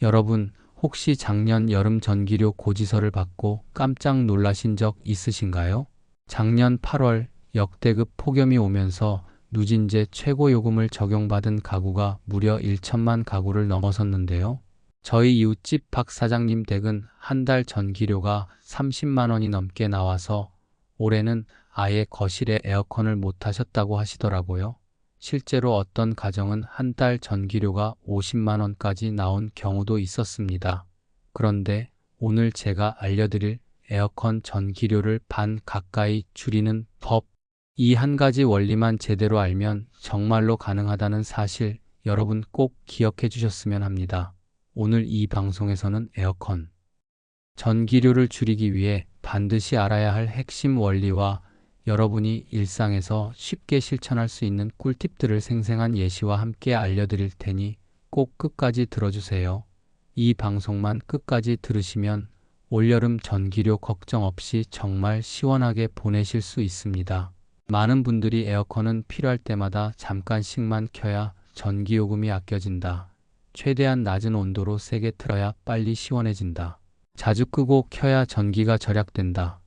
여러분, 혹시 작년 여름 전기료 고지서를 받고 깜짝 놀라신 적 있으신가요? 작년 8월 역대급 폭염이 오면서 누진제 최고 요금을 적용받은 가구가 무려 1천만 가구를 넘어섰는데요. 저희 이웃집 박 사장님 댁은 한 달 전기료가 30만 원이 넘게 나와서 올해는 아예 거실에 에어컨을 못 하셨다고 하시더라고요. 실제로 어떤 가정은 한 달 전기료가 50만 원까지 나온 경우도 있었습니다. 그런데 오늘 제가 알려드릴 에어컨 전기료를 반 가까이 줄이는 법, 이 한 가지 원리만 제대로 알면 정말로 가능하다는 사실 여러분 꼭 기억해 주셨으면 합니다. 오늘 이 방송에서는 에어컨 전기료를 줄이기 위해 반드시 알아야 할 핵심 원리와 여러분이 일상에서 쉽게 실천할 수 있는 꿀팁들을 생생한 예시와 함께 알려드릴 테니 꼭 끝까지 들어주세요. 이 방송만 끝까지 들으시면 올여름 전기료 걱정 없이 정말 시원하게 보내실 수 있습니다. 많은 분들이 에어컨은 필요할 때마다 잠깐씩만 켜야 전기요금이 아껴진다. 최대한 낮은 온도로 세게 틀어야 빨리 시원해진다. 자주 끄고 켜야 전기가 절약된다.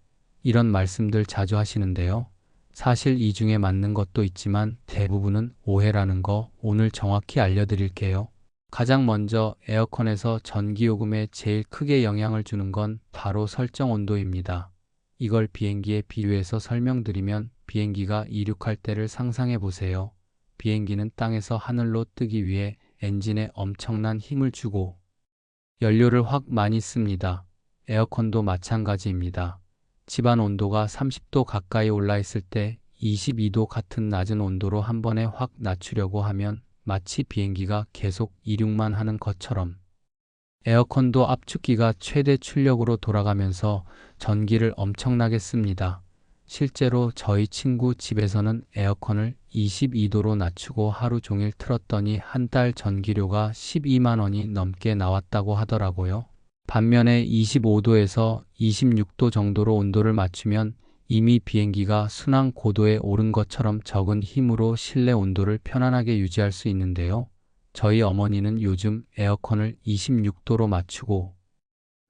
이런 말씀들 자주 하시는데요. 사실 이 중에 맞는 것도 있지만 대부분은 오해라는 거 오늘 정확히 알려드릴게요. 가장 먼저 에어컨에서 전기요금에 제일 크게 영향을 주는 건 바로 설정 온도입니다. 이걸 비행기에 비유해서 설명드리면 비행기가 이륙할 때를 상상해 보세요. 비행기는 땅에서 하늘로 뜨기 위해 엔진에 엄청난 힘을 주고 연료를 확 많이 씁니다. 에어컨도 마찬가지입니다. 집안 온도가 30도 가까이 올라 있을 때 22도 같은 낮은 온도로 한 번에 확 낮추려고 하면 마치 비행기가 계속 이륙만 하는 것처럼 에어컨도 압축기가 최대 출력으로 돌아가면서 전기를 엄청나게 씁니다. 실제로 저희 친구 집에서는 에어컨을 22도로 낮추고 하루 종일 틀었더니 한 달 전기료가 12만 원이 넘게 나왔다고 하더라고요. 반면에 25도에서 26도 정도로 온도를 맞추면 이미 비행기가 순항 고도에 오른 것처럼 적은 힘으로 실내 온도를 편안하게 유지할 수 있는데요. 저희 어머니는 요즘 에어컨을 26도로 맞추고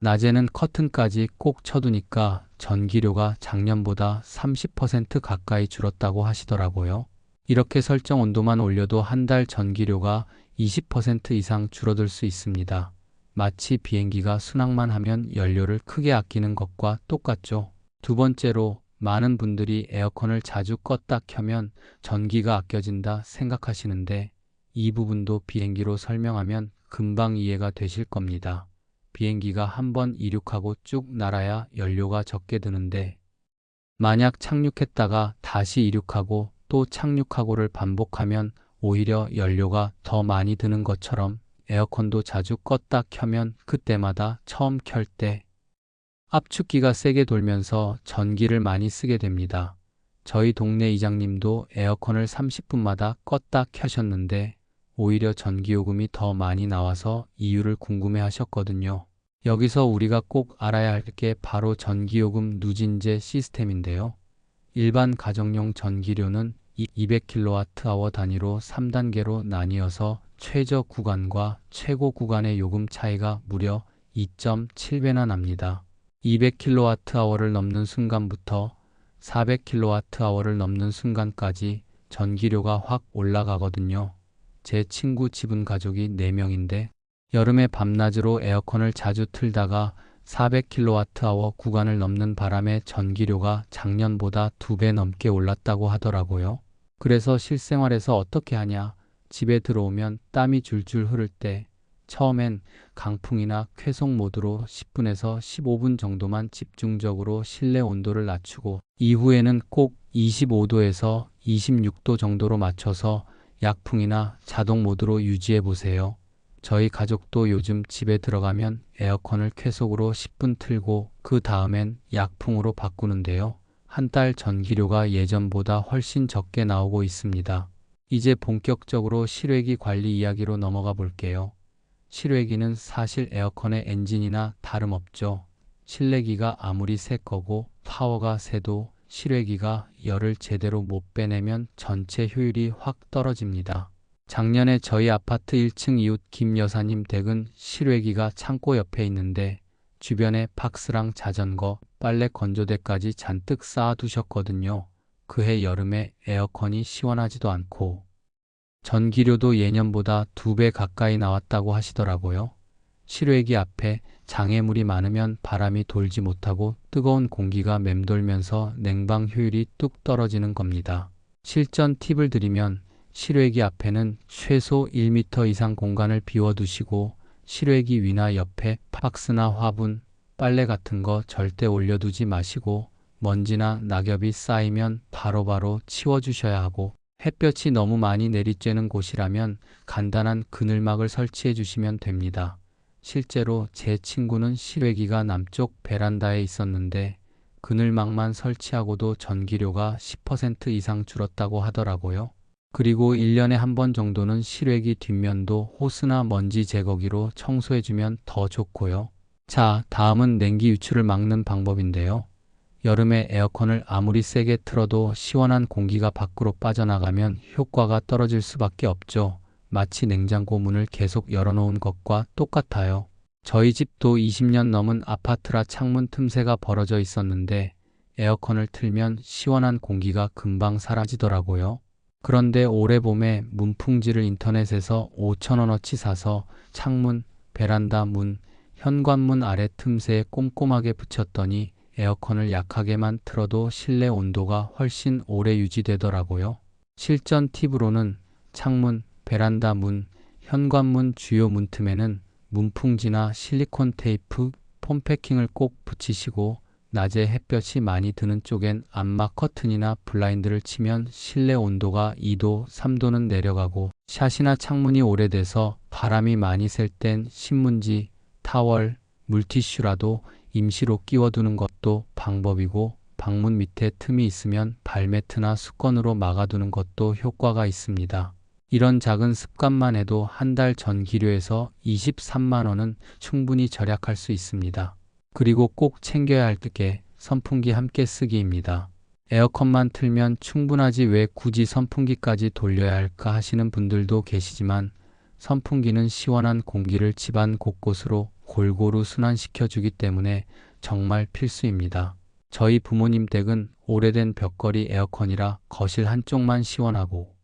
낮에는 커튼까지 꼭 쳐두니까 전기료가 작년보다 30% 가까이 줄었다고 하시더라고요. 이렇게 설정 온도만 올려도 한 달 전기료가 20% 이상 줄어들 수 있습니다. 마치 비행기가 순항만 하면 연료를 크게 아끼는 것과 똑같죠. 두 번째로, 많은 분들이 에어컨을 자주 껐다 켜면 전기가 아껴진다 생각하시는데 이 부분도 비행기로 설명하면 금방 이해가 되실 겁니다. 비행기가 한번 이륙하고 쭉 날아야 연료가 적게 드는데 만약 착륙했다가 다시 이륙하고 또 착륙하고를 반복하면 오히려 연료가 더 많이 드는 것처럼 에어컨도 자주 껐다 켜면 그때마다 처음 켤 때 압축기가 세게 돌면서 전기를 많이 쓰게 됩니다. 저희 동네 이장님도 에어컨을 30분마다 껐다 켜셨는데 오히려 전기요금이 더 많이 나와서 이유를 궁금해 하셨거든요. 여기서 우리가 꼭 알아야 할 게 바로 전기요금 누진제 시스템인데요. 일반 가정용 전기료는 200kWh 단위로 3단계로 나뉘어서 최저 구간과 최고 구간의 요금 차이가 무려 2.7배나 납니다. 200kWh를 넘는 순간부터 400kWh를 넘는 순간까지 전기료가 확 올라가거든요. 제 친구 집은 가족이 4명인데 여름에 밤낮으로 에어컨을 자주 틀다가 400kWh 구간을 넘는 바람에 전기료가 작년보다 2배 넘게 올랐다고 하더라고요. 그래서 실생활에서 어떻게 하냐? 집에 들어오면 땀이 줄줄 흐를 때 처음엔 강풍이나 쾌속 모드로 10분에서 15분 정도만 집중적으로 실내 온도를 낮추고 이후에는 꼭 25도에서 26도 정도로 맞춰서 약풍이나 자동 모드로 유지해 보세요. 저희 가족도 요즘 집에 들어가면 에어컨을 쾌속으로 10분 틀고 그 다음엔 약풍으로 바꾸는데요. 한 달 전기료가 예전보다 훨씬 적게 나오고 있습니다. 이제 본격적으로 실외기 관리 이야기로 넘어가 볼게요. 실외기는 사실 에어컨의 엔진이나 다름없죠. 실내기가 아무리 새 거고 파워가 세도 실외기가 열을 제대로 못 빼내면 전체 효율이 확 떨어집니다. 작년에 저희 아파트 1층 이웃 김 여사님 댁은 실외기가 창고 옆에 있는데 주변에 박스랑 자전거, 빨래 건조대까지 잔뜩 쌓아두셨거든요. 그해 여름에 에어컨이 시원하지도 않고 전기료도 예년보다 2배 가까이 나왔다고 하시더라고요. 실외기 앞에 장애물이 많으면 바람이 돌지 못하고 뜨거운 공기가 맴돌면서 냉방 효율이 뚝 떨어지는 겁니다. 실전 팁을 드리면 실외기 앞에는 최소 1m 이상 공간을 비워두시고 실외기 위나 옆에 박스나 화분, 빨래 같은 거 절대 올려두지 마시고 먼지나 낙엽이 쌓이면 바로바로 치워주셔야 하고 햇볕이 너무 많이 내리쬐는 곳이라면 간단한 그늘막을 설치해 주시면 됩니다. 실제로 제 친구는 실외기가 남쪽 베란다에 있었는데 그늘막만 설치하고도 전기료가 10% 이상 줄었다고 하더라고요. 그리고 1년에 한 번 정도는 실외기 뒷면도 호스나 먼지 제거기로 청소해주면 더 좋고요. 자, 다음은 냉기 유출을 막는 방법인데요. 여름에 에어컨을 아무리 세게 틀어도 시원한 공기가 밖으로 빠져나가면 효과가 떨어질 수밖에 없죠. 마치 냉장고 문을 계속 열어놓은 것과 똑같아요. 저희 집도 20년 넘은 아파트라 창문 틈새가 벌어져 있었는데 에어컨을 틀면 시원한 공기가 금방 사라지더라고요. 그런데 올해 봄에 문풍지를 인터넷에서 5,000원어치 사서 창문, 베란다 문, 현관문 아래 틈새에 꼼꼼하게 붙였더니 에어컨을 약하게만 틀어도 실내 온도가 훨씬 오래 유지되더라고요. 실전 팁으로는 창문, 베란다 문, 현관문 주요 문틈에는 문풍지나 실리콘 테이프, 폼패킹을 꼭 붙이시고 낮에 햇볕이 많이 드는 쪽엔 암막 커튼이나 블라인드를 치면 실내 온도가 2도, 3도는 내려가고 샷이나 창문이 오래돼서 바람이 많이 셀 땐 신문지, 타월, 물티슈라도 임시로 끼워두는 것도 방법이고 방문 밑에 틈이 있으면 발매트나 수건으로 막아두는 것도 효과가 있습니다. 이런 작은 습관만 해도 한 달 전기료에서 23만 원은 충분히 절약할 수 있습니다. 그리고 꼭 챙겨야 할 게 선풍기 함께 쓰기입니다. 에어컨만 틀면 충분하지 왜 굳이 선풍기까지 돌려야 할까 하시는 분들도 계시지만 선풍기는 시원한 공기를 집안 곳곳으로 골고루 순환시켜주기 때문에 정말 필수입니다. 저희 부모님 댁은 오래된 벽걸이 에어컨이라 거실 한쪽만 시원하고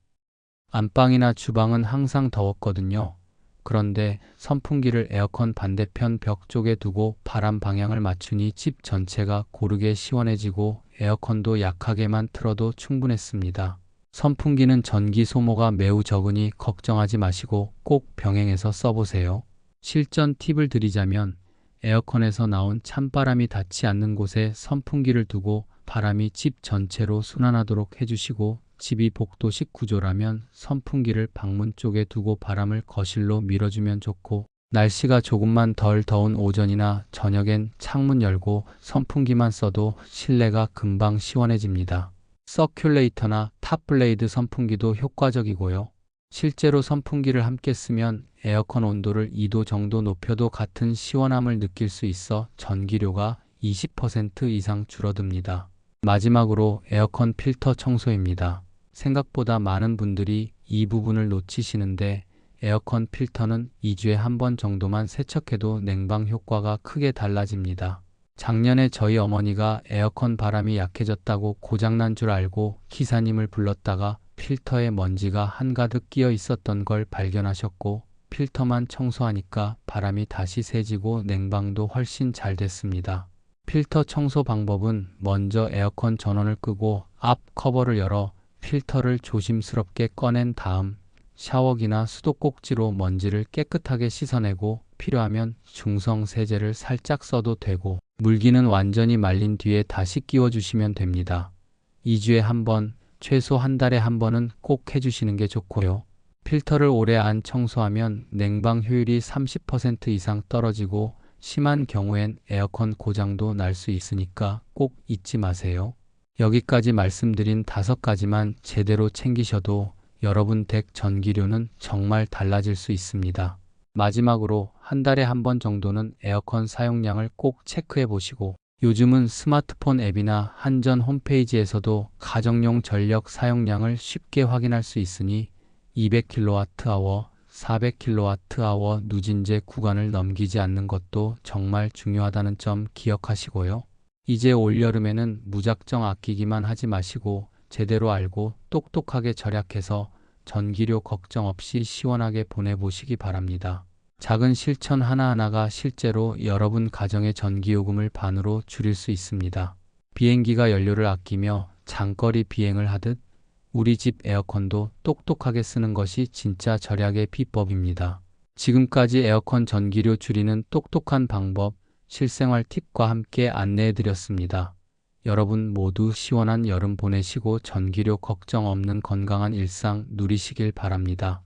안방이나 주방은 항상 더웠거든요. 그런데 선풍기를 에어컨 반대편 벽 쪽에 두고 바람 방향을 맞추니 집 전체가 고르게 시원해지고 에어컨도 약하게만 틀어도 충분했습니다. 선풍기는 전기 소모가 매우 적으니 걱정하지 마시고 꼭 병행해서 써보세요. 실전 팁을 드리자면 에어컨에서 나온 찬바람이 닿지 않는 곳에 선풍기를 두고 바람이 집 전체로 순환하도록 해주시고 집이 복도식 구조라면 선풍기를 방문 쪽에 두고 바람을 거실로 밀어주면 좋고 날씨가 조금만 덜 더운 오전이나 저녁엔 창문 열고 선풍기만 써도 실내가 금방 시원해집니다. 서큘레이터나 탑블레이드 선풍기도 효과적이고요. 실제로 선풍기를 함께 쓰면 에어컨 온도를 2도 정도 높여도 같은 시원함을 느낄 수 있어 전기료가 20% 이상 줄어듭니다. 마지막으로 에어컨 필터 청소입니다. 생각보다 많은 분들이 이 부분을 놓치시는데 에어컨 필터는 2주에 한 번 정도만 세척해도 냉방 효과가 크게 달라집니다. 작년에 저희 어머니가 에어컨 바람이 약해졌다고 고장난 줄 알고 기사님을 불렀다가 필터에 먼지가 한가득 끼어 있었던 걸 발견하셨고 필터만 청소하니까 바람이 다시 새지고 냉방도 훨씬 잘 됐습니다. 필터 청소 방법은 먼저 에어컨 전원을 끄고 앞 커버를 열어 필터를 조심스럽게 꺼낸 다음 샤워기나 수도꼭지로 먼지를 깨끗하게 씻어내고 필요하면 중성 세제를 살짝 써도 되고 물기는 완전히 말린 뒤에 다시 끼워주시면 됩니다. 2주에 한 번, 최소 한 달에 한 번은 꼭 해주시는 게 좋고요. 필터를 오래 안 청소하면 냉방 효율이 30% 이상 떨어지고 심한 경우엔 에어컨 고장도 날 수 있으니까 꼭 잊지 마세요. 여기까지 말씀드린 5가지만 제대로 챙기셔도 여러분 댁 전기료는 정말 달라질 수 있습니다. 마지막으로 한 달에 한 번 정도는 에어컨 사용량을 꼭 체크해 보시고 요즘은 스마트폰 앱이나 한전 홈페이지에서도 가정용 전력 사용량을 쉽게 확인할 수 있으니 200kWh, 400kWh 누진제 구간을 넘기지 않는 것도 정말 중요하다는 점 기억하시고요. 이제 올여름에는 무작정 아끼기만 하지 마시고 제대로 알고 똑똑하게 절약해서 전기료 걱정 없이 시원하게 보내보시기 바랍니다. 작은 실천 하나하나가 실제로 여러분 가정의 전기요금을 반으로 줄일 수 있습니다. 비행기가 연료를 아끼며 장거리 비행을 하듯 우리 집 에어컨도 똑똑하게 쓰는 것이 진짜 절약의 비법입니다. 지금까지 에어컨 전기료 줄이는 똑똑한 방법, 실생활 팁과 함께 안내해 드렸습니다. 여러분 모두 시원한 여름 보내시고 전기료 걱정 없는 건강한 일상 누리시길 바랍니다.